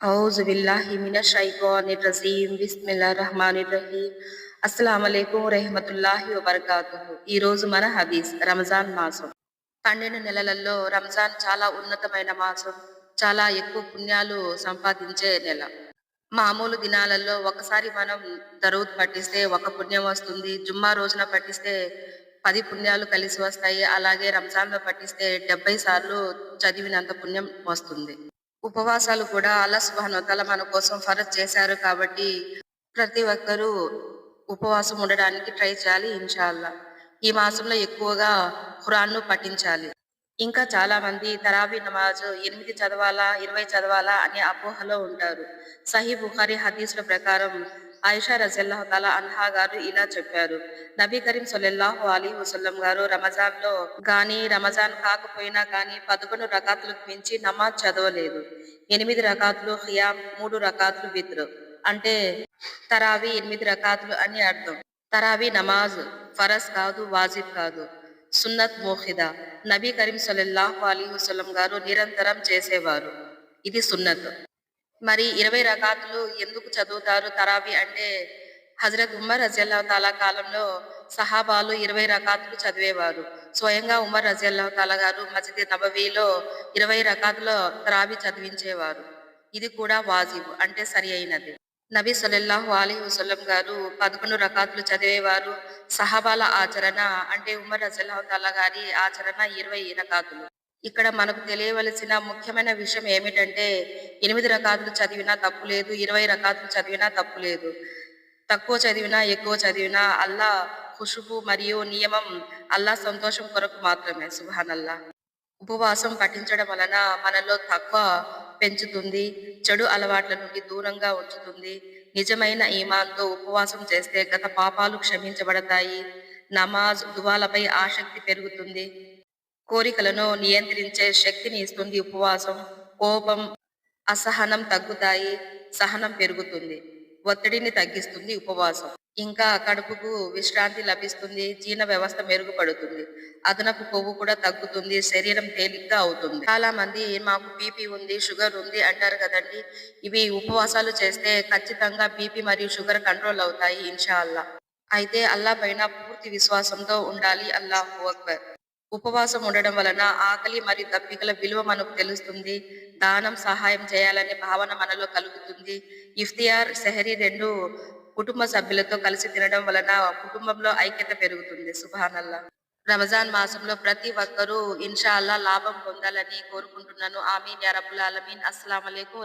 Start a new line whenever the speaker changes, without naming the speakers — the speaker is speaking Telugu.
ఔజు బిల్లాహి మినష్ షైతానిర్ రజీమ్. బిస్మిల్లాహిర్ రహ్మానిర్ రహీం. అస్సలాము అలైకుం వరహ్మతుల్లాహి వబరకాతుహు. ఈ రోజు మన హదీస్ రంజాన్ మాసం. 12 నెలలలో రంజాన్ చాలా ఉన్నతమైన మాసం. చాలా ఎక్కువ పుణ్యాలు సంపాదించే నెల. మామూలు దినాలలో ఒకసారి మనం దరూద్ పఠిస్తే ఒక పుణ్యం వస్తుంది. జుమ్మా రోజున పఠిస్తే 10 పుణ్యాలు కలిసి వస్తాయి. అలాగే రంజాన్‌లో పఠిస్తే 70 సార్లు చదివినంత పుణ్యం వస్తుంది. ఉపవాసాలు కూడా అల్లా సుబ్హానహు వ తఆలా మన కోసం ఫరజ్ చేశారు కాబట్టి ప్రతి ఒక్కరూ ఉపవాసం ఉండడానికి ట్రై చేయాలి ఇన్షాల్లా. ఈ మాసంలో ఎక్కువగా ఖురాన్‌ను పఠించాలి. ఇంకా చాలా మంది తరావీ నమాజ్ 8 చదవాలా, 20 చదవాలా అనే అపోహలో ఉంటారు. సహీహ్ బుఖారీ హదీసుల ప్రకారం ఆయిషా రజియల్లాహు తాలా అన్హా గారు ఇలా చెప్పారు. నబీ కరీం సల్లల్లాహు అలైహి వసల్లం గారు రమజాన్‌లో గాని, రమజాన్ కాకపోయినా కానీ 11 రకాతులకు మించి నమాజ్ చదవలేదు. 8 రకాతులు ఖియామ్, 3 రకాతులు విత్ర్. అంటే తరావీ 8 రకాతులు అని అర్థం. తరావీ నమాజ్ ఫరజ్ కాదు, వాజిబ్ కాదు. సున్నత్ మోఖిదా. నబీ కరీం సల్లల్లాహు అలైహి వసల్లం గారు నిరంతరం చేసేవారు. ఇది సున్నత్. మరి 20 రకాతులు ఎందుకు చదువుతారు తరావీ అంటే హజరత్ ఉమర్ రజియల్లాహు తాలా కాలంలో సహాబాలు 20 రకాతులు చదివేవారు. స్వయంగా ఉమర్ రజియల్లాహు తాలా గారు మస్జిద్ నబవీలో 20 రకాతుల తరావీ చదివించేవారు. ఇది కూడా వాజిబ్ అంటే సరి అయినది. నబీ సల్లల్లాహు అలైహి వసల్లం గారు 11 రకాతులు చదివేవారు. సహాబాల ఆచరణ అంటే ఉమర్ రజియల్లాహు తాలా గారి ఆచరణ 20 రకాతులు. ఇక్కడ మనకు తెలియవలసిన ముఖ్యమైన విషయం ఏమిటంటే 8 రకాతులు చదివినా తప్పు లేదు, 20 రకాతులు చదివినా తప్పు లేదు. తక్కువ చదివినా, ఎక్కువ చదివినా అల్లా ఖుషువు మరియు నియమం అల్లా సంతోషం కొరకు మాత్రమే. సుబ్హానల్లాహ్. ఉపవాసం పఠించడం వలన మనలో తక్వా పెంచుతుంది, చెడు అలవాట్ల నుండి దూరంగా ఉంచుతుంది. నిజమైన ఈమాన్‌తో ఉపవాసం చేస్తే గత పాపాలు క్షమించబడతాయి. నమాజ్, దువాలపై ఆసక్తి పెరుగుతుంది. కోరికలను నియంత్రించే శక్తిని ఇస్తుంది ఉపవాసం. కోపం, అసహనం తగ్గుతాయి. సహనం పెరుగుతుంది. ఒత్తిడిని తగ్గిస్తుంది ఉపవాసం. ఇంకా కడుపుకు విశ్రాంతి లభిస్తుంది. జీర్ణ వ్యవస్థ మెరుగుపడుతుంది. అదనపు కొవ్వు కూడా తగ్గుతుంది. శరీరం తేలిగ్గా అవుతుంది. చాలా మంది మాకు బీపీ ఉంది, షుగర్ ఉంది అంటారు కదండి. ఇవి ఉపవాసాలు చేస్తే ఖచ్చితంగా బీపీ మరియు షుగర్ కంట్రోల్ అవుతాయి ఇన్షాల్లా. అయితే అల్లా పైన పూర్తి విశ్వాసంతో ఉండాలి. అల్లాహు అక్బర్. ఉపవాసం ఉండడం వలన ఆకలి మరియు దప్పికల విలువ మనకు తెలుస్తుంది. దానం, సహాయం చేయాలనే భావన మనలో కలుగుతుంది. ఇఫ్తియార్, సెహరీ 2 కుటుంబ సభ్యులతో కలిసి తినడం వలన కుటుంబంలో ఐక్యత పెరుగుతుంది. సుబ్హానల్లా. రంజాన్ మాసంలో ప్రతి ఒక్కరూ ఇన్షా అల్లా లాభం పొందాలని కోరుకుంటున్నాను. ఆమీన్ యా రబ్బుల్ ఆలమీన్. అస్సలాము అలైకుం.